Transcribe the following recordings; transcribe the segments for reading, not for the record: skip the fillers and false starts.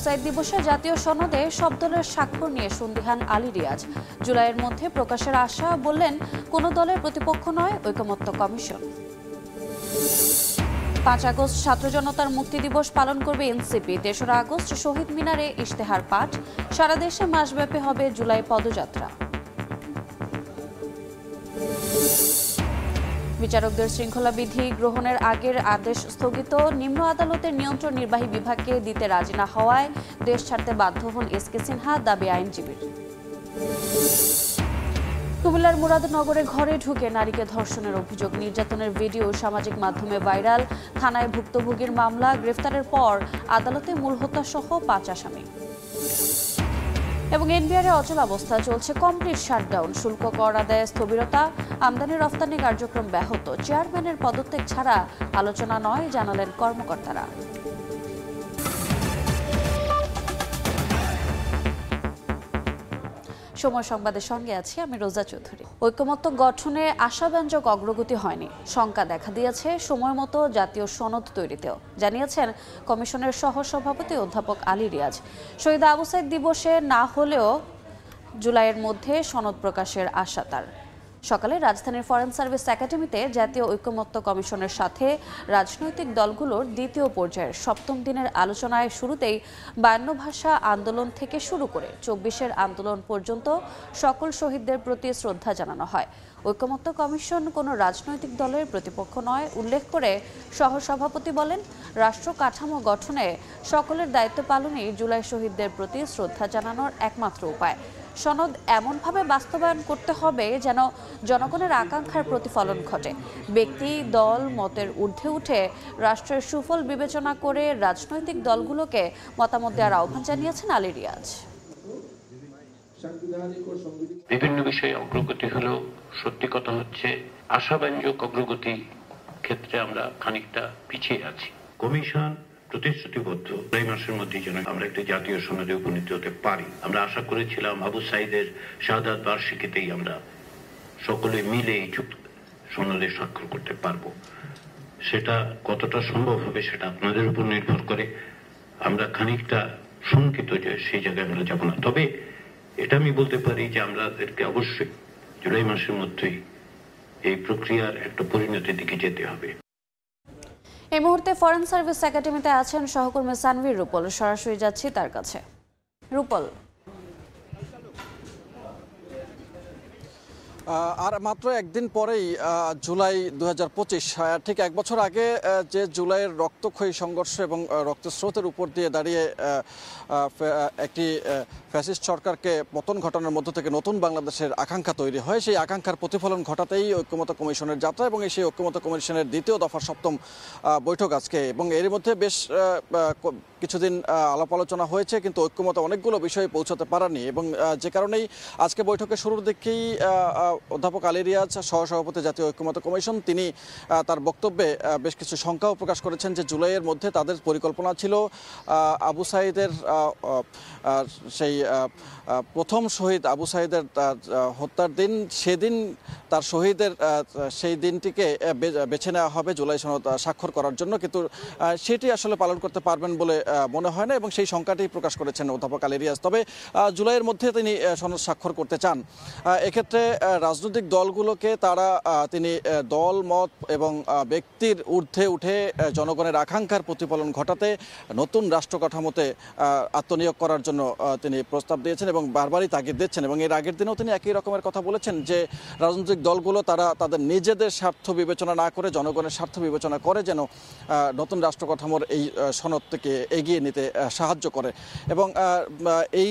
সাইদ দিবসে জাতীয় সনদে সব দলের স্বাক্ষর নিয়ে সন্দিহান আলী রিয়াজ। জুলাইয়ের মধ্যে প্রকাশের আশা, বললেন কোনো দলের প্রতিপক্ষ নয় ঐকমত্য কমিশন। 5 আগস্ট ছাত্র জনতার মুক্তি দিবস পালন করবে এনসিপি। 3রা আগস্ট শহীদ মিনারে ইশতেহার পাঠ। সারা দেশে মাসব্যাপী হবে জুলাই পদযাত্রা। বিচারকদের শৃঙ্খলা বিধি গ্রহণের আগের আদেশ স্থগিত। নিম্ন আদালতের নিয়ন্ত্রণ নির্বাহী বিভাগকে দিতে রাজি না হওয়ায় দেশ ছাড়তে বাধ্য হন এসকে সিনহা, দাবি আইনজীবীর। কুমিল্লার মুরাদনগরে ঘরে ঢুকে নারীকে ধর্ষণের অভিযোগ, নির্যাতনের ভিডিও সামাজিক মাধ্যমে ভাইরাল। থানায় ভুক্তভোগীর মামলা, গ্রেফতারের পর আদালতে মূল হত্যা সহ 5 আসামি। এবং এনবিআরে অচল অবস্থা, চলছে কমপ্লিট শাটডাউন। শুল্ক কর আদায়ে স্থবিরতা, আমদানি রফতানি কার্যক্রম ব্যাহত। চেয়ারম্যানের পদত্যাগ ছাড়া আলোচনা নয়, জানালেন কর্মকর্তারা। সময় সংবাদের সঙ্গে আছি আমি রোজা চৌধুরী। ঐকমত্য গঠনে আশাব্যঞ্জক অগ্রগতি হয়নি, শঙ্কা দেখা দিয়েছে সময় মতো জাতীয় সনদ তৈরিতেও, জানিয়েছেন কমিশনের সহসভাপতি অধ্যাপক আলী রিয়াজ। শহীদ আবু সাইদ দিবসে না হলেও জুলাইয়ের মধ্যে সনদ প্রকাশের আশা তার। সকালে রাজধানীর ফরেন সার্ভিস একাডেমিতে জাতীয় ঐকমত্য কমিশনের সাথে রাজনৈতিক দলগুলোর দ্বিতীয় পর্যায়ের 7ম দিনের আলোচনায় শুরুতেই 52 ভাষা আন্দোলন থেকে শুরু করে 24-এর আন্দোলন পর্যন্ত সকল শহীদদের প্রতি শ্রদ্ধা জানানো হয়। ঐকমত্য কমিশন কোনো রাজনৈতিক দলের প্রতিপক্ষ নয় উল্লেখ করে সহসভাপতি বলেন, রাষ্ট্র কাঠামো গঠনে সকলের দায়িত্ব পালনই জুলাই শহীদদের প্রতি শ্রদ্ধা জানানোর একমাত্র উপায়। সনদ এমনভাবে বাস্তবায়ন করতে হবে যেন জনগণের আকাঙ্ক্ষার প্রতিফলন ঘটে। ব্যক্তি দল মতের ঊর্ধ্বে উঠে রাষ্ট্রের সুফল বিবেচনা করে রাজনৈতিক দলগুলোকে মতামত দেওয়ার আহ্বান জানিয়েছেন আলী রিয়াজ। বিভিন্ন বিষয়ে অগ্রগতি হলেও সত্যি কথা হচ্ছে আশাব্যঞ্জক অগ্রগতি ক্ষেত্রে আমরা খানিকটা পিছিয়ে আছি। কমিশন প্রতিশ্রুতিবদ্ধ 2 মাসের মধ্যে যেন আমরা একটা জাতীয় সনদে উপনীত হতে পারি। আমরা আশা করেছিলাম আবু সাইদের শাহাদাত বার্ষিকীতেই আমরা সকলে মিলে এই সনদে স্বাক্ষর করতে পারবো। সেটা কতটা সম্ভব হবে সেটা আপনাদের উপর নির্ভর করে। আমরা খানিকটা শঙ্কিত যে সেই জায়গায় আমরা যাব না। তবে এটা আমি বলতে পারি যে আমাদেরকে অবশ্যই জুলাই মাসের মধ্যেই এই প্রক্রিয়ার একটা পরিণতির দিকে যেতে হবে। এই মুহূর্তে ফরেন সার্ভিস একাডেমিতে আছেন সহকর্মী সানভীর রূপল, সরাসরি যাচ্ছি তার কাছে। রূপল, আর মাত্র একদিন পরেই জুলাই 2025, ঠিক 1 বছর আগে যে জুলাইয়ের রক্তক্ষয়ী সংঘর্ষ এবং রক্তস্রোতের উপর দিয়ে দাঁড়িয়ে একটি ফ্যাসিস্ট সরকারকে পতন ঘটানোর মধ্য থেকে নতুন বাংলাদেশের আকাঙ্ক্ষা তৈরি হয়। সেই আকাঙ্ক্ষার প্রতিফলন ঘটাতেই ঐক্যমত্য কমিশনের যাত্রা এবং সেই ঐক্যমত্য কমিশনের দ্বিতীয় দফার 7ম বৈঠক আজকে। এবং এর মধ্যে বেশ কিছুদিন আলাপ আলোচনা হয়েছে, কিন্তু ঐক্যমত্য অনেকগুলো বিষয়ে পৌঁছাতে পারেনি এবং যে কারণেই আজকে বৈঠকের শুরুর দিকেই অধ্যাপক আলী রিয়াজ, সহসভাপতি জাতীয় ঐক্যমত্য কমিশন, তিনি তার বক্তব্যে বেশ কিছু শঙ্কাও প্রকাশ করেছেন যে জুলাইয়ের মধ্যে তাদের পরিকল্পনা ছিল আবু সাইদের সেই প্রথম শহীদ আবু সাইদের হত্যার দিন, সেদিন তার শহীদের সেই দিনটিকে বেছে নেওয়া হবে জুলাই সনদ স্বাক্ষর করার জন্য, কিন্তু সেটি আসলে পালন করতে পারবেন বলে মনে হয় না এবং সেই শঙ্কাটি প্রকাশ করেছেন অধ্যাপক আলী রিয়াজ। তবে জুলাইয়ের মধ্যে তিনি সনদ স্বাক্ষর করতে চান। এক্ষেত্রে রাজনৈতিক দলগুলোকে তিনি দল মত এবং ব্যক্তির ঊর্ধ্বে উঠে জনগণের আকাঙ্ক্ষার প্রতিফলন ঘটাতে নতুন রাষ্ট্র কাঠামোতে আত্মনিয়োগ করার জন্য তিনি প্রস্তাব দিয়েছেন এবং বারবারই তাগিদ দিচ্ছেন। এবং এর আগের দিনেও তিনি একই রকমের কথা বলেছেন যে রাজনৈতিক দলগুলো তাদের নিজেদের স্বার্থ বিবেচনা না করে জনগণের স্বার্থ বিবেচনা করে যেন নতুন রাষ্ট্র কাঠামোর এই সনদ থেকে এগিয়ে নিতে সাহায্য করে। এবং এই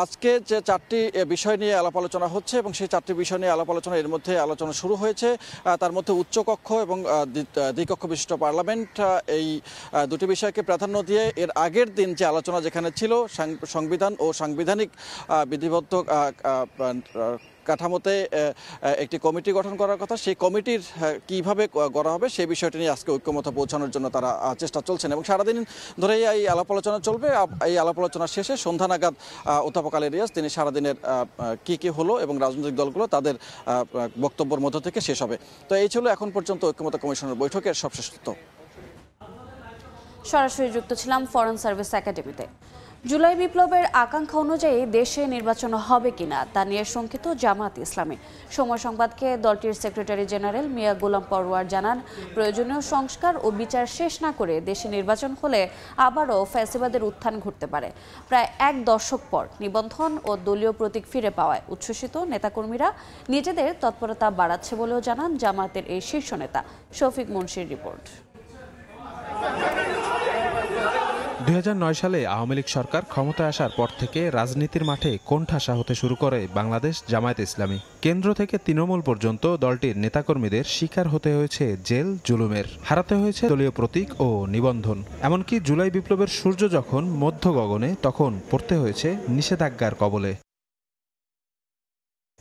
আজকে যে 4টি বিষয় নিয়ে আলাপ আলোচনা হচ্ছে এবং সেই 4টি বিষয় নিয়ে আলাপ আলোচনা, এর মধ্যে আলোচনা শুরু হয়েছে। তার মধ্যে উচ্চকক্ষ এবং দ্বিকক্ষ বিশিষ্ট পার্লামেন্ট, এই 2টি বিষয়কে প্রাধান্য দিয়ে এর আগের দিন যে আলোচনা যেখানে ছিল সংবিধান ও সাংবিধানিক বিধিবদ্ধ কাঠামোতে একটি কমিটি গঠন করার কথা, সেই কমিটির কিভাবে করা হবে সেই বিষয়টি নিয়ে আজকে ঐক্যমত্যে পৌঁছানোর জন্য তারা চেষ্টা চলছেন এবং সারাদিন ধরেই এই আলাপ আলোচনা চলবে। এই আলাপ আলোচনা শেষে সন্ধ্যা নাগাদ অধ্যাপক আলী রিয়াজ তিনি সারাদিনের কি হলো এবং রাজনৈতিক দলগুলো তাদের বক্তব্যের মধ্য থেকে শেষ হবে। তো এই ছিল এখন পর্যন্ত ঐক্যমত্য কমিশনের বৈঠকের সবশেষ তথ্য। সরাসরি যুক্ত ছিলাম ফরেন সার্ভিস একাডেমিতে। জুলাই বিপ্লবের আকাঙ্ক্ষা অনুযায়ী দেশে নির্বাচন হবে কিনা তা নিয়ে শঙ্কিত জামায়াত ইসলামী। সময় সংবাদকে দলটির সেক্রেটারি জেনারেল মিয়া গোলাম পরোয়ার জানান, প্রয়োজনীয় সংস্কার ও বিচার শেষ না করে দেশে নির্বাচন হলে আবারও ফ্যাসিবাদের উত্থান ঘটতে পারে। প্রায় এক দশক পর নিবন্ধন ও দলীয় প্রতীক ফিরে পাওয়ায় উচ্ছ্বসিত নেতাকর্মীরা নিজেদের তৎপরতা বাড়াচ্ছে বলেও জানান জামায়াতের এই শীর্ষ নেতা। শফিক মুন্সির রিপোর্ট। 2009 সালে আওয়ামী লীগ সরকার ক্ষমতায় আসার পর থেকে রাজনীতির মাঠে কোণঠাসা হতে শুরু করে বাংলাদেশ জামায়াত ইসলামী। কেন্দ্র থেকে তৃণমূল পর্যন্ত দলটির নেতাকর্মীদের শিকার হতে হয়েছে জেল জুলুমের, হারাতে হয়েছে দলীয় প্রতীক ও নিবন্ধন। এমনকি জুলাই বিপ্লবের সূর্য যখন মধ্য গগনে, তখন পড়তে হয়েছে নিষেধাজ্ঞার কবলে।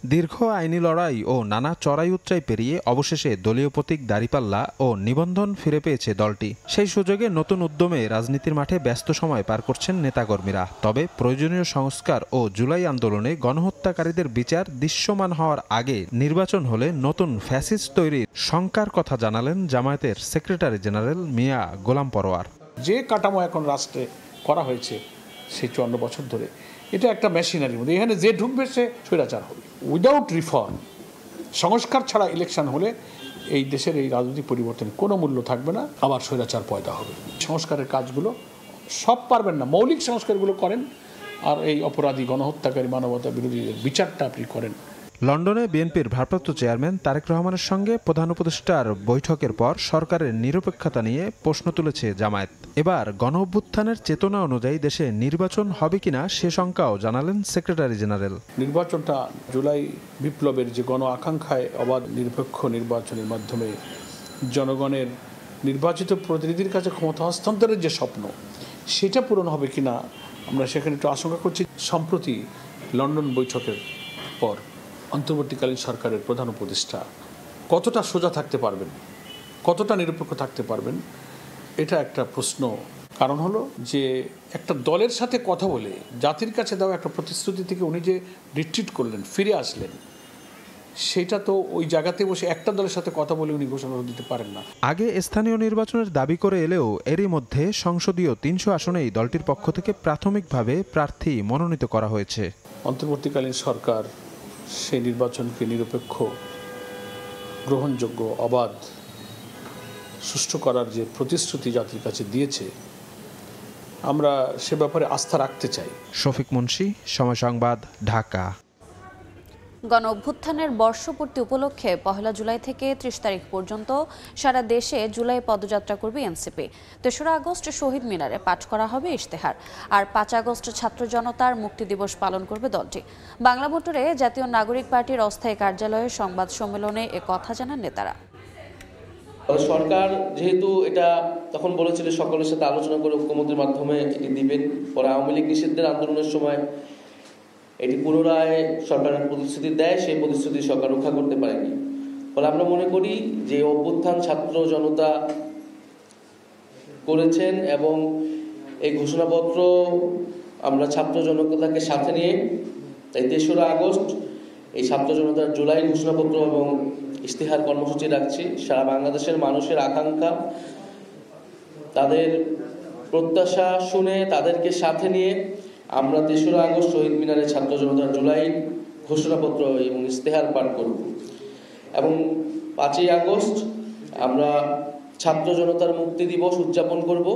দীর্ঘ আইনি লড়াই ও নানা চড়াই উতরাই পেরিয়ে অবশেষে দলীয় প্রতীক দাঁড়িপাল্লা ও নিবন্ধন ফিরে পেয়েছে দলটি। সেই সুযোগে নতুন উদ্যমে রাজনীতির মাঠে ব্যস্ত সময় পার করছেন নেতাকর্মীরা। তবে প্রয়োজনীয় সংস্কার ও জুলাই আন্দোলনে গণহত্যাকারীদের বিচার দৃশ্যমান হওয়ার আগে নির্বাচন হলে নতুন ফ্যাসিস্ট তৈরির শঙ্কার কথা জানালেন জামায়াতের সেক্রেটারি জেনারেল মিয়া গোলাম পরোয়ার। যে কাঠামো এখন রাষ্ট্রে করা হয়েছে সেই 54 বছর ধরে, এটা একটা মেশিনারির মধ্যে, এখানে যে ঢুকবে সে স্বৈরাচার হবে। উইদাউট রিফর্ম, সংস্কার ছাড়া ইলেকশন হলে এই দেশের এই রাজনৈতিক পরিবর্তন কোনো মূল্য থাকবে না, আবার স্বৈরাচার পয়দা হবে। সংস্কারের কাজগুলো সব পারবেন না, মৌলিক সংস্কারগুলো করেন, আর এই অপরাধী গণহত্যাকারী মানবতা বিরোধীদের বিচারটা আপনি করেন। লন্ডনে বিএনপির ভারপ্রাপ্ত চেয়ারম্যান তারেক রহমানের সঙ্গে প্রধান উপদেষ্টার বৈঠকের পর সরকারের নিরপেক্ষতা নিয়ে প্রশ্ন তুলেছে জামায়াত। এবার গণঅভ্যুত্থানের চেতনা অনুযায়ী দেশে নির্বাচন হবে কিনা সে শঙ্কাও জানালেন সেক্রেটারি জেনারেল। নির্বাচনটা জুলাই বিপ্লবের যে গণ আকাঙ্ক্ষায় অবাধ নিরপেক্ষ নির্বাচনের মাধ্যমে জনগণের নির্বাচিত প্রতিনিধির কাছে ক্ষমতা হস্তান্তরের যে স্বপ্ন, সেটা পূরণ হবে কিনা আমরা সেখানে একটু আশঙ্কা করছি। সম্প্রতি লন্ডন বৈঠকের পর অন্তর্বর্তীকালীন সরকারের প্রধান উপদেষ্টা কতটা সোজা থাকতে পারবেন, কতটা নিরপেক্ষ থাকতে পারবেন, এটা একটা প্রশ্ন। কারণ হলো যে একটা দলের সাথে কথা বলে জাতির কাছে দেওয়া একটা প্রতিশ্রুতি থেকে উনি যে রিট্রিট করলেন, ফিরে আসলেন, সেটা তো ওই জায়গাতে বসে একটা দলের সাথে কথা বলে উনি ঘোষণা দিতে পারেন না। আগে স্থানীয় নির্বাচনের দাবি করে এলেও এরই মধ্যে সংসদীয় 300 আসনেই দলটির পক্ষ থেকে প্রাথমিকভাবে প্রার্থী মনোনীত করা হয়েছে। অন্তর্বর্তীকালীন সরকার সেই নির্বাচনকে নিরপেক্ষ, গ্রহণযোগ্য, অবাধ, সুষ্ঠু করার যে প্রতিশ্রুতি জাতির কাছে দিয়েছে, আমরা সে ব্যাপারে আস্থা রাখতে চাই। শফিক মুন্সি, সময় সংবাদ, ঢাকা। গণ অভ্যুত্থানের বর্ষপূর্তি উপলক্ষে 1 জুলাই থেকে 30 তারিখ পর্যন্ত সারা দেশে জুলাই পদযাত্রা করবে এনসিপি। 3রা আগস্ট শহীদ মিনারে পাঠ করা হবে ইশতেহার, আর 5 আগস্ট ছাত্র জনতার মুক্তি দিবস পালন করবে দলটি। বাংলা মোটরে জাতীয় নাগরিক পার্টির অস্থায়ী কার্যালয়ে সংবাদ সম্মেলনে এ কথা জানান নেতারা। সরকার যেহেতু এটা তখন বলেছিল সকলের সাথে আলোচনা করে ঐক্যমত্যের মাধ্যমে এটি দিবেন, পরে আওয়ামী লীগ নিষিদ্ধের আন্দোলনের সময় এটি পুনরায় সরকারের প্রতিশ্রুতি দেয়, সেই প্রতিশ্রুতি সরকার রক্ষা করতে পারেনি। ফলে আমরা মনে করি যে অভ্যুত্থান ছাত্র জনতা করেছেন এবং এই ঘোষণাপত্র আমরা ছাত্র জনতাকে সাথে নিয়ে তাই 3রা আগস্ট এই ছাত্র জনতার জুলাই ঘোষণাপত্র এবং ইশতেহার কর্মসূচি রাখছি। সারা বাংলাদেশের মানুষের আকাঙ্ক্ষা, তাদের প্রত্যাশা শুনে তাদেরকে সাথে নিয়ে আমরা 3রা আগস্ট শহীদ মিনারে ছাত্র জনতার জুলাই ঘোষণাপত্র এবং ইশতেহার পাঠ করব এবং 5ই আগস্ট আমরা ছাত্র জনতার মুক্তি দিবস উদযাপন করব।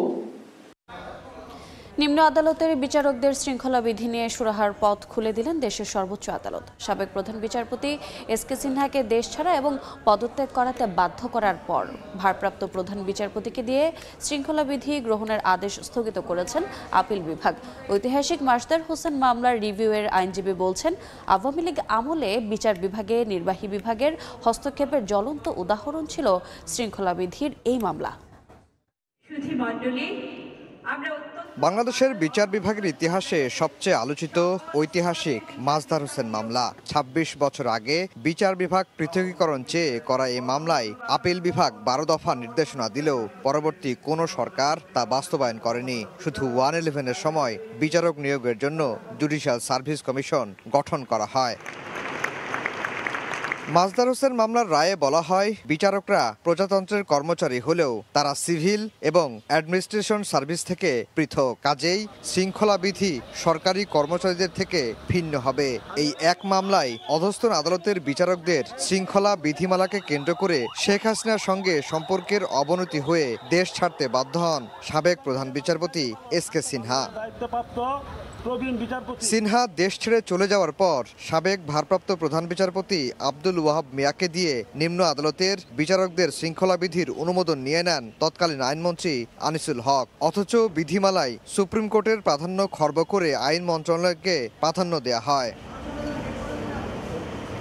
নিম্ন আদালতের বিচারকদের শৃঙ্খলা বিধি নিয়ে সুরাহার পথ খুলে দিলেন দেশের সর্বোচ্চ আদালত। সাবেক প্রধান বিচারপতি এসকে সিনহাকে দেশ ছাড়া এবং পদত্যাগ করাতে বাধ্য করার পর ভারপ্রাপ্ত প্রধান বিচারপতিকে দিয়ে শৃঙ্খলা বিধি গ্রহণের আদেশ স্থগিত করেছেন আপিল বিভাগ। ঐতিহাসিক মাসদার হোসেন মামলার রিভিউয়ের আইনজীবী বলছেন, আওয়ামী লীগ আমলে বিচার বিভাগে নির্বাহী বিভাগের হস্তক্ষেপের জ্বলন্ত উদাহরণ ছিল শৃঙ্খলা বিধির এই মামলা। বাংলাদেশের বিচার বিভাগের ইতিহাসে সবচেয়ে আলোচিত ঐতিহাসিক মাসদার হোসেন মামলা। 26 বছর আগে বিচার বিভাগ পৃথকীকরণ চেয়ে করা এই মামলায় আপিল বিভাগ 12 দফা নির্দেশনা দিলেও পরবর্তী কোনো সরকার তা বাস্তবায়ন করেনি। শুধু 111-এর সময় বিচারক নিয়োগের জন্য জুডিশিয়াল সার্ভিস কমিশন গঠন করা হয়। মাজদার হোসেন মামলার রায়ে বলা হয়, বিচারকরা প্রজাতন্ত্রের কর্মচারী হলেও তারা সিভিল এবং অ্যাডমিনিস্ট্রেশন সার্ভিস থেকে পৃথক, কাজেই শৃঙ্খলাবিধি সরকারি কর্মচারীদের থেকে ভিন্ন হবে। এই এক মামলায় অধস্তন আদালতের বিচারকদের শৃঙ্খলা বিধিমালাকে কেন্দ্র করে শেখ হাসিনার সঙ্গে সম্পর্কের অবনতি হয়ে দেশ ছাড়তে বাধ্য হন সাবেক প্রধান বিচারপতি এস.কে. সিনহা। সিনহা দেশ ছেড়ে চলে যাওয়ার পর সাবেক ভারপ্রাপ্ত প্রধান বিচারপতি আব্দুল ওয়াহাব মিয়াকে দিয়ে নিম্ন আদালতের বিচারকদের শৃঙ্খলাবিধির অনুমোদন নিয়ে নেন তৎকালীন আইনমন্ত্রী আনিসুল হক। অথচ বিধিমালায় সুপ্রিম কোর্টের প্রাধান্য খর্ব করে আইন মন্ত্রণালয়কে প্রাধান্য দেয়া হয়।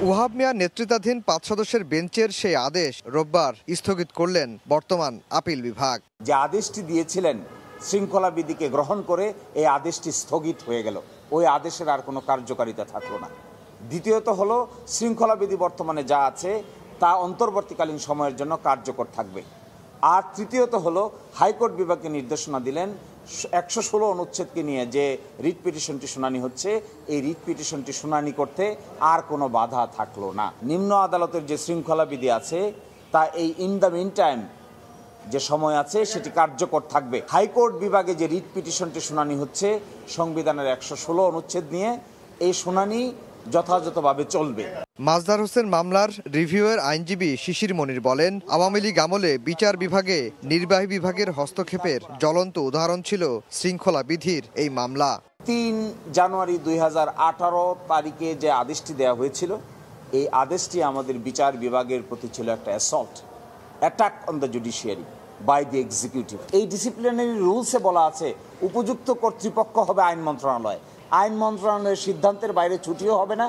ওয়াহাব মিয়া নেতৃত্বাধীন 5 সদস্যের বেঞ্চের সেই আদেশ রোববার স্থগিত করলেন বর্তমান আপিল বিভাগ। যে আদেশটি দিয়েছিলেন শৃঙ্খলা বিধিকে গ্রহণ করে এই আদেশটি স্থগিত হয়ে গেল, ওই আদেশের আর কোনো কার্যকারিতা থাকলো না। দ্বিতীয়ত হলো শৃঙ্খলা বিধি বর্তমানে যা আছে তা অন্তর্বর্তীকালীন সময়ের জন্য কার্যকর থাকবে। আর তৃতীয়ত হলো হাইকোর্ট বিভাগকে নির্দেশনা দিলেন 116 অনুচ্ছেদকে নিয়ে যে রিট পিটিশনটি শুনানি হচ্ছে, এই রিট পিটিশনটি শুনানি করতে আর কোনো বাধা থাকলো না। নিম্ন আদালতের যে শৃঙ্খলা বিধি আছে তা এই ইন দ্য মিন টাইম যে সময় আছে সেটি কার্যকর থাকবে। হাইকোর্ট বিভাগে যে রিট পিটিশনটি শুনানি হচ্ছে সংবিধানের 116 অনুচ্ছেদ নিয়ে, এই শুনানি যথাযথভাবে চলবে। মাজদার হোসেন মামলার রিভিউয়ের আইনজীবী শিশির মনির বলেন, আওয়ামী লীগ আমলে বিচার বিভাগে নির্বাহী বিভাগের হস্তক্ষেপের জ্বলন্ত উদাহরণ ছিল শৃঙ্খলা বিধির এই মামলা। 3 জানুয়ারি 2018 তারিখে যে আদেশটি দেওয়া হয়েছিল, এই আদেশটি আমাদের বিচার বিভাগের প্রতি ছিল একটা assault, attack on the judiciary by the executive. এই ডিসিপ্লিনারি রুলসে বলা আছে উপযুক্ত কর্তৃপক্ষ হবে আইন মন্ত্রণালয়। আইন মন্ত্রণালয়ের সিদ্ধান্তের বাইরে ছুটিও হবে না,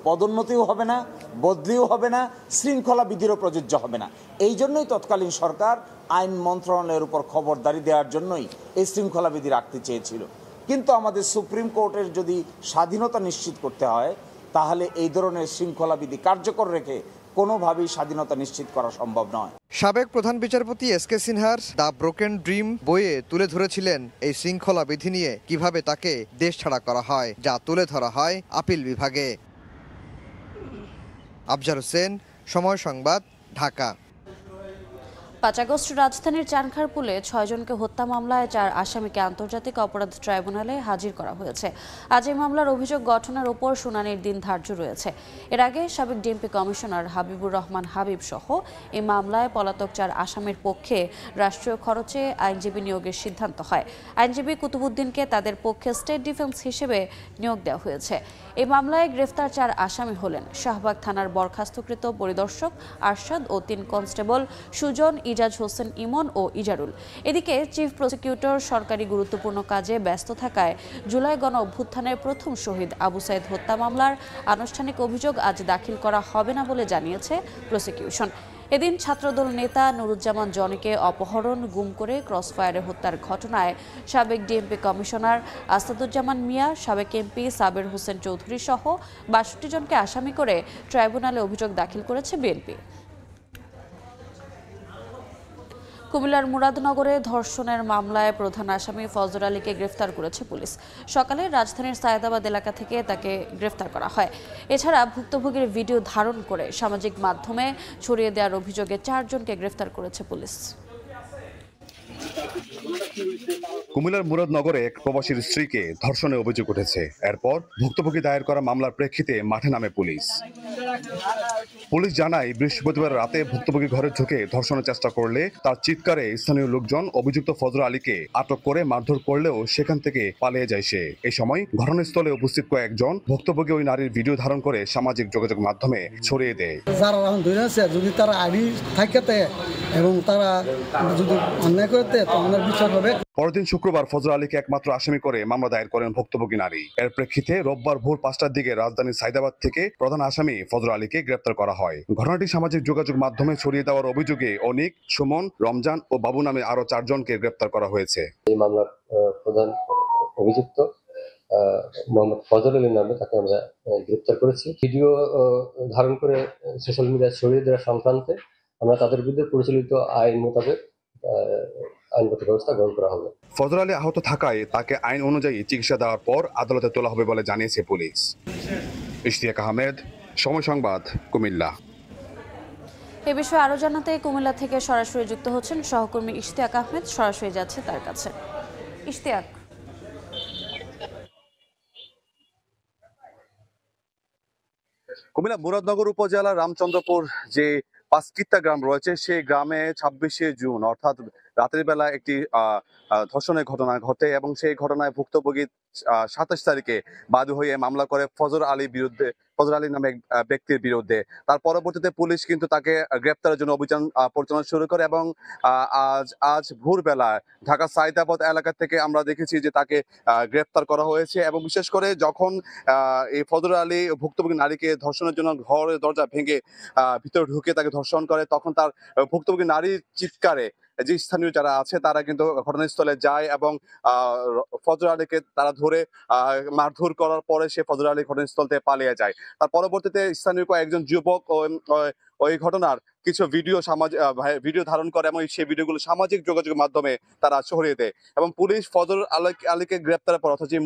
পদোন্নতিও হবে না, বদলিও হবে না, শৃঙ্খলা বিধিরও প্রযোজ্য হবে না। এই জন্যই তৎকালীন সরকার আইন মন্ত্রণালয়ের উপর খবরদারি দেওয়ার জন্যই এই শৃঙ্খলা বিধি রাখতে চেয়েছিল। কিন্তু আমাদের সুপ্রিম কোর্টের যদি স্বাধীনতা নিশ্চিত করতে হয়, তাহলে এই ধরনের শৃঙ্খলা বিধি কার্যকর রেখে কোনোভাবেই স্বাধীনতা নিশ্চিত করা সম্ভব নয়। সাবেক প্রধান বিচারপতি এস.কে. সিনহার দ্য ব্রোকেন ড্রিম বইয়ে তুলে ধরেছিলেন এই শৃঙ্খলা বিধি নিয়ে কিভাবে তাকে দেশ ছাড়া করা হয়, যা তুলে ধরা হয় আপিল বিভাগে। আফজার হোসেন, সময় সংবাদ, ঢাকা। 5 আগস্ট রাজধানীর চানখারপুলে 6 জনকে হত্যা মামলায় 4 আসামিকে আন্তর্জাতিক অপরাধ ট্রাইব্যুনালে হাজির করা হয়েছে। আজ এই মামলার অভিযোগ গঠনের ওপর শুনানির দিন ধার্য রয়েছে। এর আগে সাবেক ডিএমপি কমিশনার হাবিবুর রহমান হাবিব সহ এই মামলায় পলাতক 4 আসামির পক্ষে রাষ্ট্রীয় খরচে আইনজীবী নিয়োগের সিদ্ধান্ত হয়। আইনজীবী কুতুবুদ্দিনকে তাদের পক্ষে স্টেট ডিফেন্স হিসেবে নিয়োগ দেওয়া হয়েছে। এই মামলায় গ্রেফতার 4 আসামি হলেন শাহবাগ থানার বরখাস্তকৃত পরিদর্শক আরশাদ ও 3 কনস্টেবল সুজন, ইজাজ হোসেন ইমন ও ইজারুল। এদিকে চিফ প্রসিকিউটর সরকারি গুরুত্বপূর্ণ কাজে ব্যস্ত থাকায় জুলাই গণ অভ্যুত্থানের প্রথম শহীদ আবু সাইদ হত্যা মামলার আনুষ্ঠানিক অভিযোগ আজ দাখিল করা হবে না বলে জানিয়েছে প্রসিকিউশন। এদিন ছাত্রদল নেতা নুরুজ্জামান জনিকে অপহরণ, গুম করে ক্রসফায়ারে হত্যার ঘটনায় সাবেক ডিএমপি কমিশনার আসাদুজ্জামান মিয়া, সাবেক এমপি সাবের হোসেন চৌধুরী সহ 62 জনকে আসামি করে ট্রাইব্যুনালে অভিযোগ দাখিল করেছে বিএনপি। কুমিল্লার মুরাদনগরে ধর্ষণের মামলায় প্রধান আসামি ফজর আলীকে গ্রেফতার করেছে পুলিশ। সকালে রাজধানীর সায়েদাবাদ এলাকা থেকে তাকে গ্রেফতার করা হয়। এছাড়া ভুক্তভোগীর ভিডিও ধারণ করে সামাজিক মাধ্যমে ছড়িয়ে দেওয়ার অভিযোগে 4 জনকে গ্রেফতার করেছে পুলিশ। কুমিল্লার মুরাদনগরে এক প্রবাসীর স্ত্রীকে ধর্ষণের অভিযোগ উঠেছে। এরপর ভুক্তভোগী দায়ের করা মামলার প্রেক্ষিতে মাঠে নামে পুলিশ। পুলিশ জানায়, বৃহস্পতিবার রাতে ভুক্তভোগী ঘরে ঢুকে ধর্ষণের চেষ্টা করলে তার চিৎকারে স্থানীয় লোকজন অভিযুক্ত ফজর আলীকে আটক করে মারধর করলেও সেখান থেকে পালিয়ে যায় সে। এই সময় ঘটনাস্থলে উপস্থিত কয়েকজন ভুক্তভোগী ওই নারীর ভিডিও ধারণ করে সামাজিক যোগাযোগ মাধ্যমে ছড়িয়ে দেয়। যারা ধরে আছে যদি তারা আইডি থাকতে এবং তারা যদি অন্যায় করতে তো অন্যায় বিচার হবে। পরদিন শুক্রবার ফজর আলীকে একমাত্র আসামি করে মামলা দায়ের করেন ভুক্তভোগী নারী। এর প্রেক্ষিতে রোববার ভোর 5টার দিকে রাজধানীর সায়েদাবাদ থেকে প্রধান আসামি ফজর আলীকে গ্রেপ্তার করা হয়। ঘটনাটি সামাজিক যোগাযোগ মাধ্যমে ছড়িয়ে দেওয়ার অভিযোগে অনিক, সুমন, রমজান ও বাবু নামে আরো 4 জনকে গ্রেপ্তার করা হয়েছে। এই মামলার প্রধান অভিযুক্ত মোহাম্মদ ফজর আলী নামে তাকে আমরা গ্রেপ্তার করেছি। ভিডিও ধারণ করে সোশ্যাল মিডিয়ায় ছড়িয়ে দেওয়া সংক্রান্তে আমরা তাদের বিরুদ্ধে প্রচলিত আইন মোতাবেক আইনগত ব্যবস্থা গ্রহণ করা হবে। ফজর আলী আহত থাকায় তাকে আইন অনুযায়ী চিকিৎসা দেওয়ার পর আদালতে তোলা হবে বলে জানিয়েছে পুলিশ। ইশতিয়াক আহমেদ, সময় সংবাদ, কুমিল্লা। এ বিষয়ে আরো জানাতে কুমিল্লা থেকে সরাসরি যুক্ত হচ্ছেন সহকর্মী ইশতিয়াক আহমেদ। সরাসরি যাচ্ছে তার কাছে। ইশতিয়াক, কুমিল্লা মুরাদনগর উপজেলার রামচন্দ্রপুর যে পাঁচকিত্তা গ্রাম রয়েছে সেই গ্রামে 26শে জুন অর্থাৎ রাতের বেলা একটি ধর্ষণের ঘটনা ঘটে এবং সেই ঘটনায় ভুক্তভোগী 27 তারিখে বাদী হয়ে মামলা করে ফজর আলী নামে এক ব্যক্তির বিরুদ্ধে। তার পরবর্তীতে পুলিশ কিন্তু তাকে গ্রেপ্তারের জন্য অভিযান পরিচালনা শুরু করে এবং আজ ভোরবেলায় ঢাকা সাইদাবাদ এলাকা থেকে আমরা দেখেছি যে তাকে গ্রেপ্তার করা হয়েছে এবং বিশেষ করে যখন এই ফজর আলী ভুক্তভোগী নারীকে ধর্ষণের জন্য ঘরের দরজা ভেঙে ভিতরে ঢুকে তাকে ধর্ষণ করে, তখন তার ভুক্তভোগী নারীর চিৎকারে যে স্থানীয় যারা আছে তারা কিন্তু ঘটনাস্থলে যায় এবং ফজর আলীকে তারা ধরে মারধর করার পরে সে ফজর আলী ঘটনাস্থল থেকে পালিয়ে যায়। তার পরবর্তীতে স্থানীয় কয়েকজন যুবক ওই ঘটনার কিছু ভিডিও ধারণ করে এবং সেই ভিডিওগুলো সামাজিক যোগাযোগের মাধ্যমে তারা ছড়িয়ে দেয় এবং পুলিশ ফজর আলীকে গ্রেপ্তারের পর অর্থাৎ যে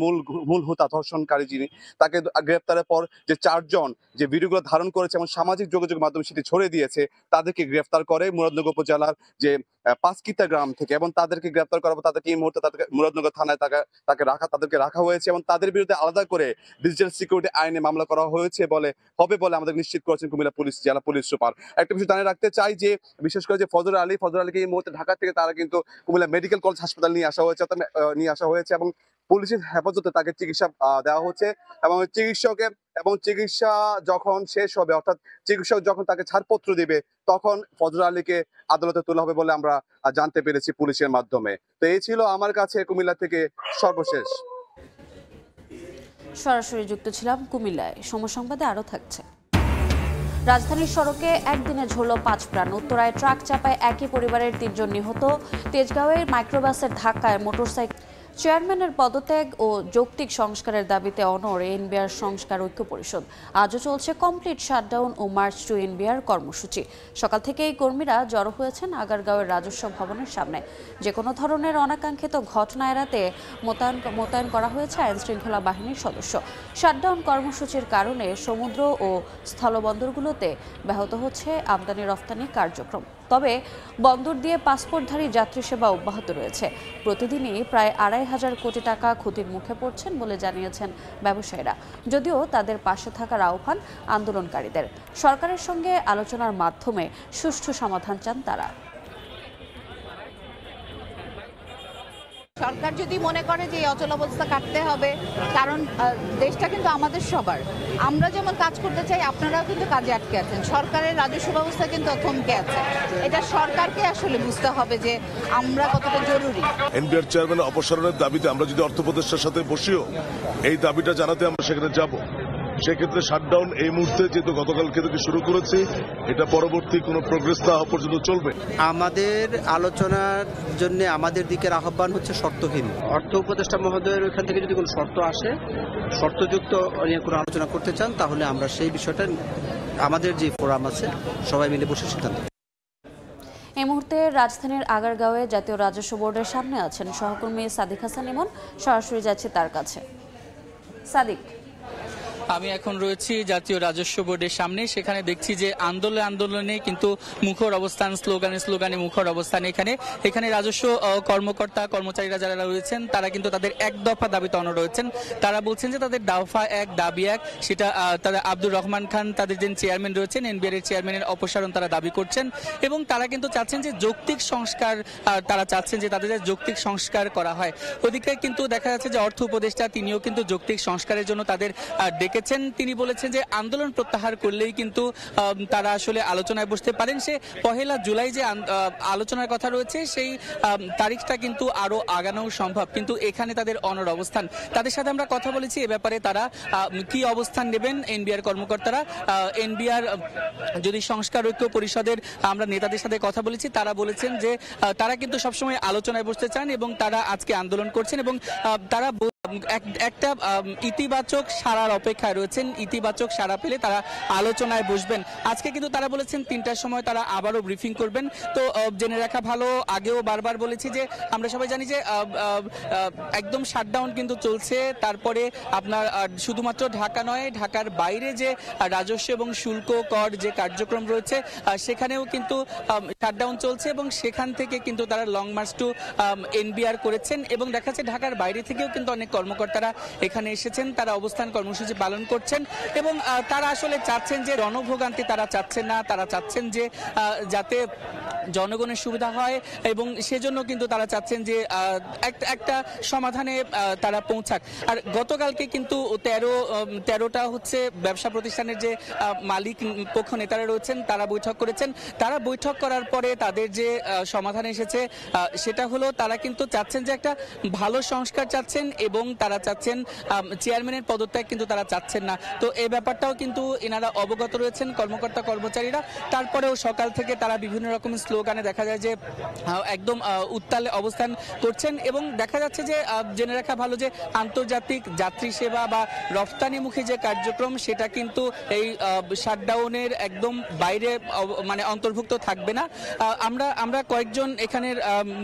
মূল হুতা ধর্ষণকারী যিনি, তাকে গ্রেপ্তারের পর যে 4 জন যে ভিডিওগুলো ধারণ করেছে এবং সামাজিক যোগাযোগের মাধ্যমে সেটি ছড়িয়ে দিয়েছে তাদেরকে গ্রেপ্তার করে মুরাদনগর উপজেলার যে পাঁচকিত্তা গ্রাম থেকে এবং তাদেরকে গ্রেপ্তার করার পর তাদেরকে এই মুহূর্তে মুরাদনগর থানায় তাদেরকে রাখা হয়েছে এবং তাদের বিরুদ্ধে আলাদা করে ডিজিটাল সিকিউরিটি আইনে মামলা করা হবে বলে আমাদের নিশ্চিত করেছেন কুমিল্লা জেলা পুলিশ সুপার। একটা বিষয় জানিয়ে রাখতে চাই যে বিশেষ করে যে ফজর আলীকে এই মুহূর্তে ঢাকা থেকে তারা কিন্তু কুমিল্লা মেডিকেল কলেজ হাসপাতাল নিয়ে আসা হয়েছে এবং পুলিশের হেফাজতে তাকে চিকিৎসা দেওয়া হচ্ছে এবং চিকিৎসা যখন শেষ হবে অর্থাৎ চিকিৎসক যখন তাকে ছাড়পত্র দিবে তখন ফজর আলীকে আদালতে তোলা হবে বলে আমরা জানতে পেরেছি পুলিশের মাধ্যমে। তো এই ছিল আমার কাছে কুমিল্লা থেকে সর্বশেষ। সরাসরি যুক্ত ছিলাম কুমিল্লায়। সময় সংবাদে আরো থাকছে। রাজধানীর সড়কে একদিনে ঝরল 5 প্রাণ। উত্তরায় ট্রাক চাপায় একই পরিবারের 3 জন নিহত। তেজগাঁওয়ের মাইক্রোবাসের ধাক্কায় মোটরসাইকেল। চেয়ারম্যানের পদত্যাগ ও যৌক্তিক সংস্কারের দাবিতে অনড় এনবিআর সংস্কার ঐক্য পরিষদ। আজও চলছে কমপ্লিট শাটডাউন ও মার্চ টু এনবিআর কর্মসূচি। সকাল থেকে এই কর্মীরা জড়ো হয়েছেন আগারগাঁওয়ের রাজস্ব ভবনের সামনে। যে কোনো ধরনের অনাকাঙ্ক্ষিত ঘটনা এড়াতে মোতায়েন করা হয়েছে আইনশৃঙ্খলা বাহিনীর সদস্য। শাটডাউন কর্মসূচির কারণে সমুদ্র ও স্থলবন্দরগুলোতে ব্যাহত হচ্ছে আমদানি রফতানি কার্যক্রম। তবে বন্দর দিয়ে পাসপোর্টধারী যাত্রী সেবা অব্যাহত রয়েছে। প্রতিদিনই প্রায় 2,500 কোটি টাকা ক্ষতির মুখে পড়ছেন বলে জানিয়েছেন ব্যবসায়ীরা। যদিও তাদের পাশে থাকার আহ্বান আন্দোলনকারীদের। সরকারের সঙ্গে আলোচনার মাধ্যমে সুষ্ঠু সমাধান চান তারা। সরকার যদি মনে করে যে এই অচলাবস্থা কাটতে হবে, কারণ দেশটা কিন্তু আমাদের সবার, আমরা যেমন কাজ করতে চাই আপনারাও কিন্তু কাজে আটকে আছেন। সরকারের রাজস্ব ব্যবস্থা কিন্তু থমকে আছে। এটা সরকারকে আসলে বুঝতে হবে যে আমরা কতটা জরুরি। এনবিআর চেয়ারম্যানের অপসারণের দাবিতে আমরা যদি অর্থ উপদেষ্টার সাথে বসিও এই দাবিটা জানাতে আমরা সেখানে যাব। সেক্ষেত্রে শাটডাউন এই মুহূর্তে যেহেতু গতকালকে থেকে শুরু করেছি, এটা পরবর্তী কোনো প্রোগ্রেস না হওয়া পর্যন্ত চলবে। আমাদের আলোচনার জন্য আমাদের দিকের আহ্বান হচ্ছে শর্তহীন। অর্থ উপদেষ্টা মহোদয়ের ওইখান থেকে যদি কোনো শর্ত আসে, শর্তযুক্ত নিয়ে কোনো আলোচনা করতে চান, তাহলে আমরা সেই বিষয়টা আমাদের যে ফোরাম আছে সবাই মিলে বসে সিদ্ধান্ত। এই মুহূর্তে রাজধানীর আগারগাঁওয়ে জাতীয় রাজস্ব বোর্ডের সামনে আছেন সহকর্মী সাদিক হাসান ইমন। সরাসরি যাচ্ছে তার কাছে। সাদিক, আমি এখন রয়েছি জাতীয় রাজস্ব বোর্ডের সামনে। সেখানে দেখছি যে আন্দোলনে কিন্তু মুখর অবস্থান, স্লোগানে মুখর অবস্থান। এখানে রাজস্ব কর্মকর্তা কর্মচারীরা যারা রয়েছেন তারা কিন্তু তাদের 1 দফা দাবিতে অনড় রয়েছেন। তারা বলছেন যে তাদের দফা 1 দাবি 1, সেটা তাদের আব্দুর রহমান খান, তাদের যে চেয়ারম্যান রয়েছেন এনবিআর এর চেয়ারম্যানের অপসারণ তারা দাবি করছেন এবং তারা কিন্তু চাচ্ছেন যে যৌক্তিক সংস্কার, তারা চাচ্ছেন যে তাদের যৌক্তিক সংস্কার করা হয়। ওদিকে কিন্তু দেখা যাচ্ছে যে অর্থ উপদেষ্টা তিনিও কিন্তু যৌক্তিক সংস্কারের জন্য তাদের ডেকেছেন। তিনি বলেছেন যে আন্দোলন প্রত্যাহার করলেই কিন্তু তারা আসলে আলোচনায় বসতে পারেন। সে 1 জুলাই যে আলোচনার কথা রয়েছে সেই তারিখটা কিন্তু আরো আগানো সম্ভব, কিন্তু এখানে তাদের অনড় অবস্থান। তাদের সাথে আমরা কথা বলেছি এ ব্যাপারে তারা কি অবস্থান নেবেন। এনবিআর কর্মকর্তারা, এনবিআর যদি সংস্কার ঐক্য পরিষদের আমরা নেতাদের সাথে কথা বলেছি, তারা বলেছেন যে তারা কিন্তু সবসময় আলোচনায় বসতে চান এবং তারা আজকে আন্দোলন করছেন এবং তারা একটা ইতিবাচক সাড়ার অপেক্ষায় রয়েছেন। ইতিবাচক সাড়া পেলে তারা আলোচনায় বসবেন। আজকে কিন্তু তারা বলেছেন 3টার সময় তারা আবারও ব্রিফিং করবেন। তো জেনে রাখা ভালো, আগেও বারবার বলেছি যে আমরা সবাই জানি যে একদম শাটডাউন কিন্তু চলছে। তারপরে আপনার শুধুমাত্র ঢাকা নয়, ঢাকার বাইরে যে রাজস্ব এবং শুল্ক কর যে কার্যক্রম রয়েছে সেখানেও কিন্তু শাটডাউন চলছে এবং সেখান থেকে কিন্তু তারা লং মার্চ টু এনবিআর করেছেন এবং দেখা যাচ্ছে ঢাকার বাইরে থেকেও কিন্তু অনেক কর্মকর্তারা এখানে এসেছেন, তারা অবস্থান কর্মসূচি পালন করছেন এবং তারা আসলে চাচ্ছেন যে জনভোগান্তি তারা চাচ্ছেন না, তারা চাচ্ছেন যে যাতে জনগণের সুবিধা হয় এবং সেজন্য কিন্তু তারা চাচ্ছেন যে একটা সমাধানে তারা পৌঁছাক। আর গতকালকে কিন্তু 13টা হচ্ছে ব্যবসা প্রতিষ্ঠানের যে মালিক পক্ষ নেতারা রয়েছেন তারা বৈঠক করেছেন। তারা বৈঠক করার পরে তাদের যে সমাধান এসেছে সেটা হলো তারা কিন্তু চাচ্ছেন যে একটা ভালো সংস্কার চাচ্ছেন এবং তারা চাচ্ছেন চেয়ারম্যানের পদত্যাগ কিন্তু তারা চাচ্ছেন না। তো এই ব্যাপারটাও কিন্তু এনারা অবগত রয়েছেন কর্মকর্তা কর্মচারীরা। তারপরেও সকাল থেকে তারা বিভিন্ন রকম স্লোগানে দেখা যায় যে একদম উত্তালে অবস্থান করছেন এবং দেখা যাচ্ছে যে জেনে রাখা ভালো যে আন্তর্জাতিক যাত্রী সেবা বা রফতানিমুখী যে কার্যক্রম সেটা কিন্তু এই শাটডাউনের একদম বাইরে মানে অন্তর্ভুক্ত থাকবে না। আমরা কয়েকজন এখানের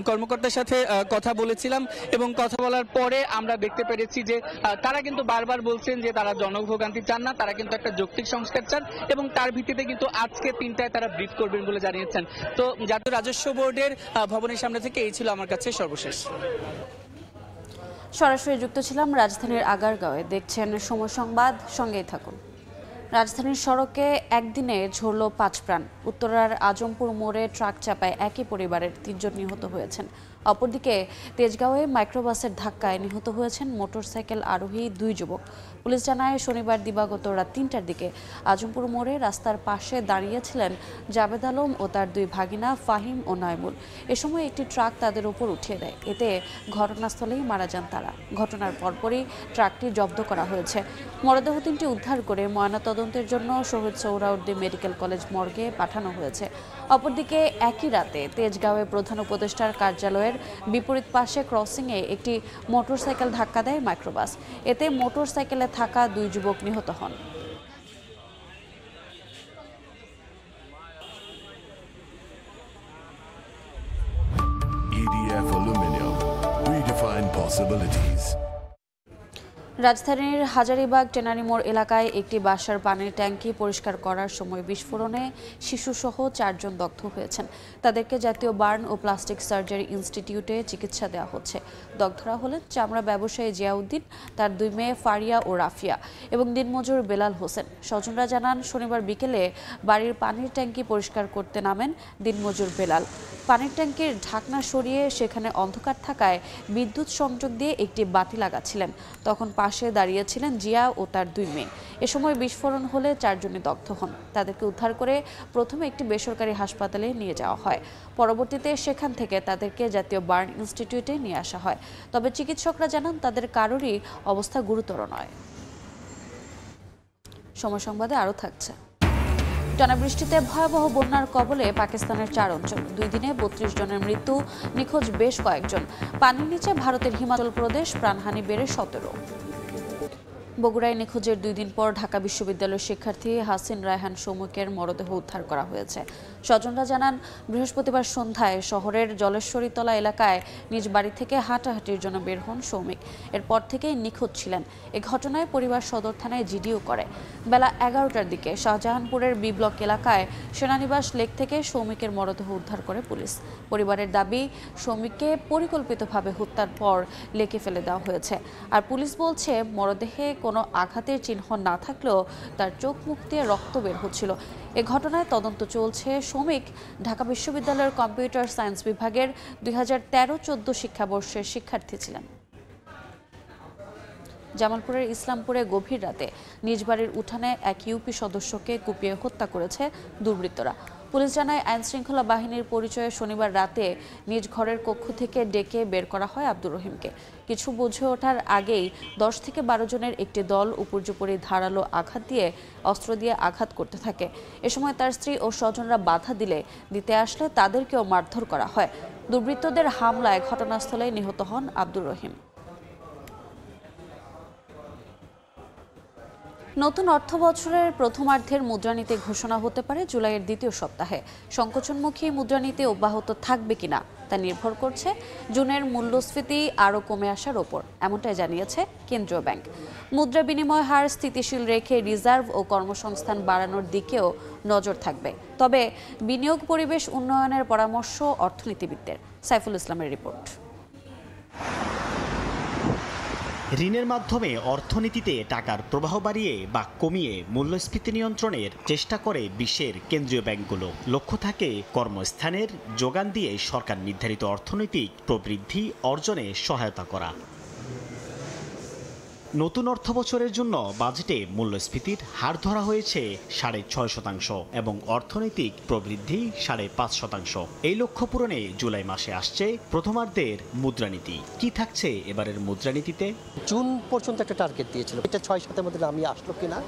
কর্মকর্তার সাথে কথা বলেছিলাম এবং কথা বলার পরে আমরা দেখতে পেরেছি যে তারা কিন্তু বারবার বলছেন যে তারা জনভোগান্তি চান না, তারা কিন্তু একটা যৌক্তিক সংস্কার চান এবং তার ভিত্তিতে কিন্তু আজকে 3টায় তারা ব্রিফ করবেন বলে জানিয়েছেন। তো জাতীয় রাজস্ব বোর্ডের ভবনের সামনে থেকে এই ছিল আমার কাছে সর্বশেষ। সরাসরি যুক্ত ছিলাম রাজধানীর আগারগাঁওয়ে। দেখছেন সময় সংবাদ, সঙ্গেই থাকুন। রাজধানীর সড়কে একদিনে ঝরল 5 প্রাণ। উত্তরার আজমপুর মোড়ে ট্রাক চাপায় একই পরিবারের 3 জন নিহত হয়েছেন। অপরদিকে তেজগাঁওয়ে মাইক্রোবাসের ধাক্কায় নিহত হয়েছেন মোটরসাইকেল আরোহী 2 যুবক। পুলিশ জানায় শনিবার দিবাগত রাত 3টার দিকে আজমপুর মোড়ে রাস্তার পাশে দাঁড়িয়েছিলেন জাবেদ আলম ও তার 2 ভাগিনা ফাহিম ও নয়মুল। এ সময় একটি ট্রাক তাদের উপর উঠিয়ে দেয়। এতে ঘটনাস্থলেই মারা যান তারা। ঘটনার পরপরই ট্রাকটি জব্দ করা হয়েছে। মরদেহ 3টি উদ্ধার করে ময়নাতদন্তের জন্য শহীদ সোহরাওয়ার্দী মেডিকেল কলেজ মর্গে পাঠানো হয়েছে। অপরদিকে একই রাতে তেজগাঁওয়ে প্রধান উপদেষ্টার কার্যালয়ের বিপরীত পাশে ক্রসিংয়ে একটি মোটরসাইকেল ধাক্কা দেয় মাইক্রোবাস। এতে মোটরসাইকেলে থাকা 2 যুবক নিহত হন। EDF Aluminium, redefine possibilities. রাজধানীর হাজারীবাগ টেনারি মোড় এলাকায় একটি বাসার পানির ট্যাঙ্কি পরিষ্কার করার সময় বিস্ফোরণে শিশুসহ 4 জন দগ্ধ হয়েছেন। তাদেরকে জাতীয় বার্ন ও প্লাস্টিক সার্জারি ইনস্টিটিউটে চিকিৎসা দেওয়া হচ্ছে। দগ্ধরা হলেন চামড়া ব্যবসায়ী জিয়াউদ্দিন, তার 2 মেয়ে ফারিয়া ও রাফিয়া এবং দিনমজুর বেলাল হোসেন। স্বজনরা জানান শনিবার বিকেলে বাড়ির পানির ট্যাঙ্কি পরিষ্কার করতে নামেন দিনমজুর বেলাল। পানির ট্যাঙ্কির ঢাকনা সরিয়ে সেখানে অন্ধকার থাকায় বিদ্যুৎ সংযোগ দিয়ে একটি বাতি লাগাচ্ছিলেন। তখন পাশে দাঁড়িয়েছিলেন জিয়া ও তার 2 মেয়ে। এ সময় বিস্ফোরণ হলে 4 জনই দগ্ধ হন। তাদেরকে উদ্ধার করে প্রথমে একটি বেসরকারি হাসপাতালে নিয়ে যাওয়া হয়। পরবর্তীতে সেখান থেকে তাদেরকে জাতীয় বার্ন ইনস্টিটিউটে নিয়ে আসা হয়। তবে চিকিৎসকরা জানান তাদের কারোরই অবস্থা গুরুতর নয়। সময় সংবাদে আরও থাকছে। টানা বৃষ্টিতে ভয়াবহ বন্যার কবলে পাকিস্তানের 4 অঞ্চল। 2 দিনে 32 জনের মৃত্যু, নিখোঁজ বেশ কয়েকজন। পানির নিচে ভারতের হিমাচল প্রদেশ, প্রাণহানি বেড়ে 17। বগুড়ায় নিখোঁজের 2 দিন পর ঢাকা বিশ্ববিদ্যালয়ের শিক্ষার্থী হাসিন রায়হান সৌমিকের মরদেহ উদ্ধার করা হয়েছে। স্বজনরা জানান বৃহস্পতিবার সন্ধ্যায় শহরের জলেশ্বরীতলা এলাকায় নিজ বাড়ি থেকে হাঁটাহাঁটির জন্য বের হন সৌমিক। এরপর থেকেই নিখোঁজ ছিলেন। এ ঘটনায় পরিবার সদর থানায় জিডিও করে। বেলা 11টার দিকে শাহজাহানপুরের বি ব্লক এলাকায় সেনানিবাস লেক থেকে সৌমিকের মরদেহ উদ্ধার করে পুলিশ। পরিবারের দাবি, সৌমিককে পরিকল্পিতভাবে হত্যার পর লেকে ফেলে দেওয়া হয়েছে। আর পুলিশ বলছে মরদেহে কোনো আঘাতের চিহ্ন না থাকলেও তার চোখ মুখ দিয়ে রক্ত বের হচ্ছিল। এ ঘটনায় তদন্ত চলছে। সৌমিক ঢাকা বিশ্ববিদ্যালয়ের কম্পিউটার সায়েন্স বিভাগের 2013-14 শিক্ষাবর্ষের শিক্ষার্থী ছিলেন। জামালপুরের ইসলামপুরে গভীর রাতে নিজ বাড়ির উঠানে এক ইউপি সদস্যকে কুপিয়ে হত্যা করেছে দুর্বৃত্তরা। পুলিশ জানায় আইনশৃঙ্খলা বাহিনীর পরিচয়ে শনিবার রাতে নিজ ঘরের কক্ষ থেকে ডেকে বের করা হয় আব্দুর রহিমকে। কিছু বুঝে ওঠার আগেই 10 থেকে 12 জনের একটি দল উপর্যুপরি ধারালো আঘাত দিয়ে অস্ত্র দিয়ে আঘাত করতে থাকে। এ সময় তার স্ত্রী ও স্বজনরা বাধা দিতে আসলে তাদেরকেও মারধর করা হয়। দুর্বৃত্তদের হামলায় ঘটনাস্থলে নিহত হন আব্দুর রহিম। নতুন অর্থ বছরের প্রথমার্ধের মুদ্রানীতি ঘোষণা হতে পারে জুলাইয়ের দ্বিতীয় সপ্তাহে। সংকোচনমুখী মুদ্রানীতি অব্যাহত থাকবে কিনা তা নির্ভর করছে জুনের মূল্যস্ফীতি আরও কমে আসার ওপর, এমনটাই জানিয়েছে কেন্দ্রীয় ব্যাংক। মুদ্রা বিনিময় হার স্থিতিশীল রেখে রিজার্ভ ও কর্মসংস্থান বাড়ানোর দিকেও নজর থাকবে। তবে বিনিয়োগ পরিবেশ উন্নয়নের পরামর্শ অর্থনীতিবিদদের। সাইফুল ইসলামের রিপোর্ট। ঋণের মাধ্যমে অর্থনীতিতে টাকার প্রবাহ বাড়িয়ে বা কমিয়ে মূল্যস্ফীতি নিয়ন্ত্রণের চেষ্টা করে বিশ্বের কেন্দ্রীয় ব্যাংকগুলো। লক্ষ্য থাকে কর্মস্থানের যোগান দিয়ে সরকার নির্ধারিত অর্থনৈতিক প্রবৃদ্ধি অর্জনে সহায়তা করা। নতুন অর্থবছরের জন্য বাজেটে মূল্যস্ফীতির হার ধরা হয়েছে 6.5% এবং অর্থনৈতিক প্রবৃদ্ধি 5.5%। এই লক্ষ্য পূরণে জুলাই মাসে আসছে প্রথমার্ধের মুদ্রানীতি। কি থাকছে এবারের মুদ্রানীতিতে? জুন পর্যন্ত একটা টার্গেট দিয়েছিল, এটা 6-7 মধ্যে নামিয়ে আসলো কিনা,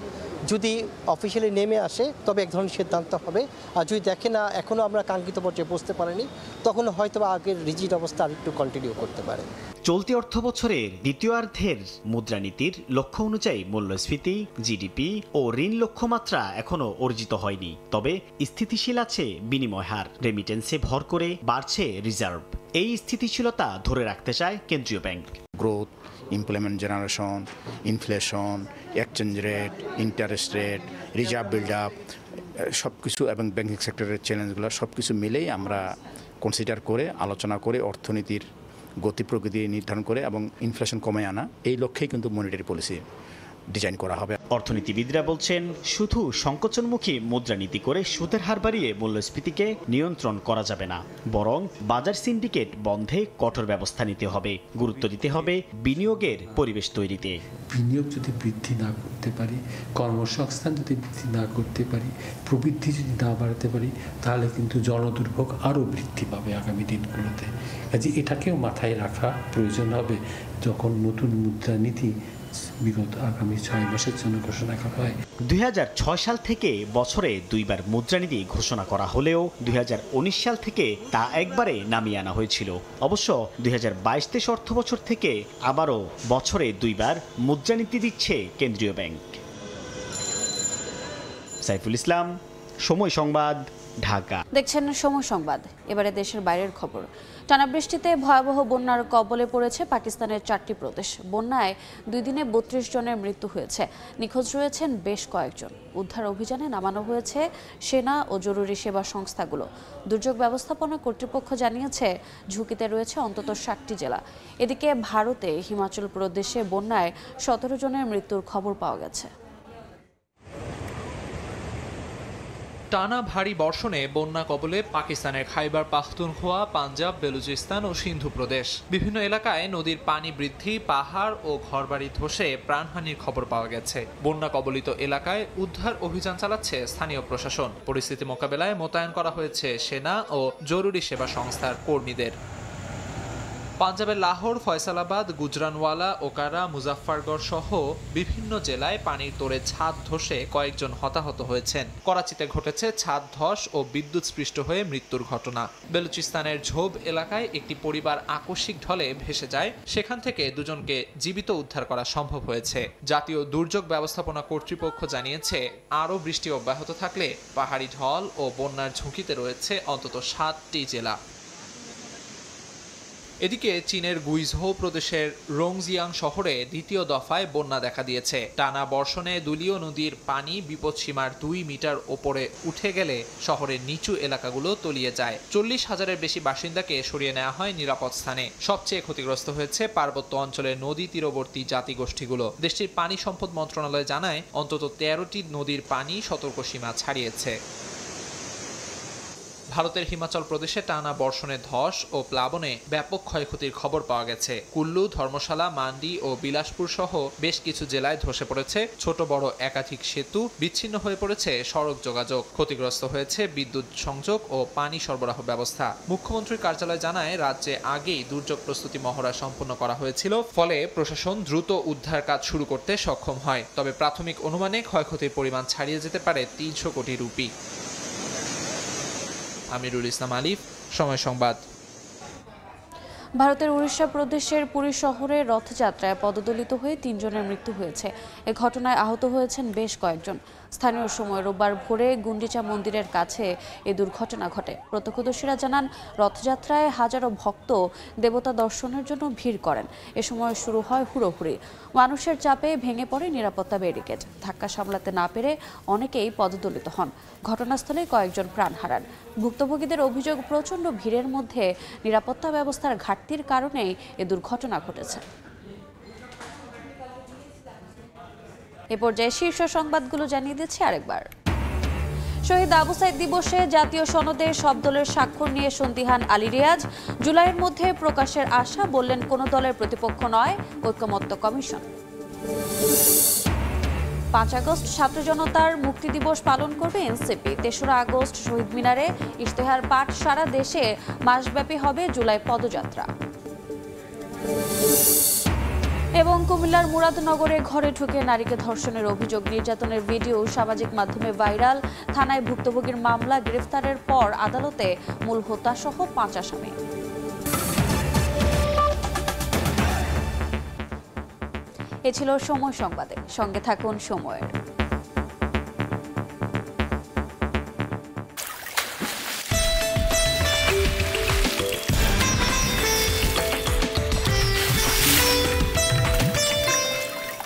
যদি অফিসিয়ালি নেমে আসে তবে এক ধরনের সিদ্ধান্ত হবে। আর যদি দেখে না এখনো আমরা কাঙ্ক্ষিত পর্যায়ে পৌঁছতে পারিনি, তখন হয়তো আগের রিজিড অবস্থা আর একটু কন্টিনিউ করতে পারে। চলতি অর্থবছরের দ্বিতীয়ার্ধের মুদ্রানীতির লক্ষ্য অনুযায়ী মূল্যস্ফীতি, জিডিপি ও ঋণ লক্ষ্যমাত্রা এখনো অর্জিত হয়নি। তবে স্থিতিশীল আছে বিনিময় হার, রেমিটেন্সে ভর করে বাড়ছে রিজার্ভ। এই স্থিতিশীলতা ধরে রাখতে চায় কেন্দ্রীয় bank. Growth, employment generation, inflation, exchange rate, interest rate, reserve build up সব কিছু এবং ব্যাংকিং সেক্টরের চ্যালেঞ্জগুলো সব কিছু মিলেই আমরা কনসিডার করে আলোচনা করে অর্থনীতির গতি প্রকৃতি নির্ধারণ করে এবং ইনফ্লেশন কমে আনা, এই লক্ষ্যেই কিন্তু মনিটারি পলিসি ডিজাইন করা হবে। অর্থনীতিবিদরা বলছেন, শুধু সংকোচনমুখী মুদ্রানীতি করে সুদের হার বাড়িয়ে মূল্যস্ফীতিকে নিয়ন্ত্রণ করা যাবে না, বরং বাজার সিন্ডিকেট বন্ধে কঠোর ব্যবস্থা নিতে হবে। গুরুত্ব দিতে হবে বিনিয়োগের পরিবেশ তৈরিতে। বিনিয়োগ যদি বৃদ্ধি না করতে পারি, কর্মসংস্থান যদি বৃদ্ধি না করতে পারি, প্রবৃদ্ধি যদি না বাড়াতে পারি, তাহলে কিন্তু জনদুর্ভোগ আরও বৃদ্ধি পাবে আগামী দিনগুলোতে। কাজে এটাকেও মাথায় রাখা প্রয়োজন হবে যখন নতুন মুদ্রানীতি বিগত আগামী 6 মাসের জন্য ঘোষণা করা হয়। 2006 সাল থেকে বছরে 2 বার মুদ্রানীতি ঘোষণা করা হলেও 2019 সাল থেকে তা একবারে নামিয়ে আনা হয়েছিল। অবশ্য 2022-23 অর্থবছর থেকে আবারও বছরে 2 বার মুদ্রানীতি দিচ্ছে কেন্দ্রীয় ব্যাংক। সাইফুল ইসলাম, সময় সংবাদ, ঢাকা। দেখছেন সময় সংবাদ। এবারে দেশের বাইরের খবর। টানা বৃষ্টিতে ভয়াবহ বন্যার কবলে পড়েছে পাকিস্তানের 4টি প্রদেশ। বন্যায় 2 দিনে 32 জনের মৃত্যু হয়েছে। নিখোঁজ রয়েছেন বেশ কয়েকজন। উদ্ধার অভিযানে নামানো হয়েছে সেনা ও জরুরি সেবা সংস্থাগুলো। দুর্যোগ ব্যবস্থাপনা কর্তৃপক্ষ জানিয়েছে ঝুঁকিতে রয়েছে অন্তত 60টি জেলা। এদিকে ভারতে হিমাচল প্রদেশে বন্যায় 17 জনের মৃত্যুর খবর পাওয়া গেছে। টানা ভারী বর্ষণে বন্যা কবলে পাকিস্তানের খাইবার পাখতুনখোয়া, পাঞ্জাব, বেলুচিস্তান ও সিন্ধু প্রদেশ। বিভিন্ন এলাকায় নদীর পানি বৃদ্ধি, পাহাড় ও ঘরবাড়ি ধসে প্রাণহানির খবর পাওয়া গেছে। বন্যা কবলিত এলাকায় উদ্ধার অভিযান চালাচ্ছে স্থানীয় প্রশাসন। পরিস্থিতি মোকাবেলায় মোতায়েন করা হয়েছে সেনা ও জরুরি সেবা সংস্থার কর্মীদের। পাঞ্জাবের লাহোর, ফয়সালাবাদ, গুজরানওয়ালা, ওকারা, মুজাফফরগড় সহ বিভিন্ন জেলায় পানির তোড়ে ছাদ ধসে কয়েকজন হতাহত হয়েছেন। করাচিতে ঘটেছে ছাদ ধস ও বিদ্যুৎস্পৃষ্ট হয়ে মৃত্যুর ঘটনা। বেলুচিস্তানের ঝোব এলাকায় একটি পরিবার আকস্মিক ঢলে ভেসে যায়, সেখান থেকে 2 জনকে জীবিত উদ্ধার করা সম্ভব হয়েছে। জাতীয় দুর্যোগ ব্যবস্থাপনা কর্তৃপক্ষ জানিয়েছে, আরও বৃষ্টি অব্যাহত থাকলে পাহাড়ি ঢল ও বন্যার ঝুঁকিতে রয়েছে অন্তত 7টি জেলা। এদিকে চীনের গুইঝৌ প্রদেশের রংজিয়াং শহরে দ্বিতীয় দফায় বন্যা দেখা দিয়েছে। টানা বর্ষণে দুলিও নদীর পানি বিপদসীমার 2 মিটার ওপরে উঠে গেলে শহরের নিচু এলাকাগুলো তলিয়ে যায়। 40,000-এর বেশি বাসিন্দাকে সরিয়ে নেওয়া হয় নিরাপদ স্থানে। সবচেয়ে ক্ষতিগ্রস্ত হয়েছে পার্বত্য অঞ্চলের নদী তীরবর্তী জাতিগোষ্ঠীগুলো। দেশটির পানি সম্পদ মন্ত্রণালয় জানায়, অন্তত 13টি নদীর পানি সতর্কসীমা ছাড়িয়েছে। ভারতের হিমাচল প্রদেশে টানা বর্ষণে ধস ও প্লাবনে ব্যাপক ক্ষয়ক্ষতির খবর পাওয়া গেছে। কুল্লু, ধর্মশালা, মান্ডি ও বিলাসপুর সহ বেশ কিছু জেলায় ধসে পড়েছে ছোট বড় একাধিক সেতু, বিচ্ছিন্ন হয়ে পড়েছে সড়ক যোগাযোগ। ক্ষতিগ্রস্ত হয়েছে বিদ্যুৎ সংযোগ ও পানি সরবরাহ ব্যবস্থা। মুখ্যমন্ত্রীর কার্যালয় জানায়, রাজ্যে আগেই দুর্যোগ প্রস্তুতি মহড়া সম্পন্ন করা হয়েছিল, ফলে প্রশাসন দ্রুত উদ্ধার কাজ শুরু করতে সক্ষম হয়। তবে প্রাথমিক অনুমানে ক্ষয়ক্ষতির পরিমাণ ছাড়িয়ে যেতে পারে 300 কোটি রুপি। আমিরুল ইসলাম আলিফ, সময় সংবাদ। ভারতের উড়িষ্যা প্রদেশের পুরী শহরে রথযাত্রায় পদদলিত হয়ে ৩ জনের মৃত্যু হয়েছে। এ ঘটনায় আহত হয়েছেন বেশ কয়েকজন। স্থানীয় সময় রোববার ভোরে গুন্ডিচা মন্দিরের কাছে এ দুর্ঘটনা ঘটে। প্রত্যক্ষদর্শীরা জানান, রথযাত্রায় হাজারো ভক্ত দেবতা দর্শনের জন্য ভিড় করেন। এ সময় শুরু হয় হুড়োহুড়ি। মানুষের চাপে ভেঙে পড়ে নিরাপত্তা ব্যারিকেড। ধাক্কা সামলাতে না পেরে অনেকেই পদদলিত হন। ঘটনাস্থলে কয়েকজন প্রাণ হারান। ভুক্তভোগীদের অভিযোগ, প্রচণ্ড ভিড়ের মধ্যে নিরাপত্তা ব্যবস্থার ঘাটতির কারণেই এ দুর্ঘটনা ঘটেছে। এ পর্যায়ে শীর্ষ সংবাদগুলো জানিয়ে দিচ্ছি আরেকবার। শহীদ আবু সাইদ দিবসে জাতীয় সনদে সব দলের স্বাক্ষর নিয়ে সন্দিহান আলী রিয়াজ। জুলাইয়ের মধ্যে প্রকাশের আশা, বললেন কোনো দলের প্রতিপক্ষ নয় ঐকমত্য কমিশন। 5 আগস্ট ছাত্র জনতার মুক্তি দিবস পালন করবে এনসিপি। 3রা আগস্ট শহীদ মিনারে ইশতেহার পাঠ। সারা দেশে মাসব্যাপী হবে জুলাই পদযাত্রা। এবং কুমিল্লার মুরাদনগরে ঘরে ঢুকে নারীকে ধর্ষণের অভিযোগ, নির্যাতনের ভিডিও সামাজিক মাধ্যমে ভাইরাল। থানায় ভুক্তভোগীর মামলা, গ্রেফতারের পর আদালতে মূল হোতা সহ 5 আসামি। এ ছিল সময় সংবাদে, সঙ্গে থাকুন সময়ের।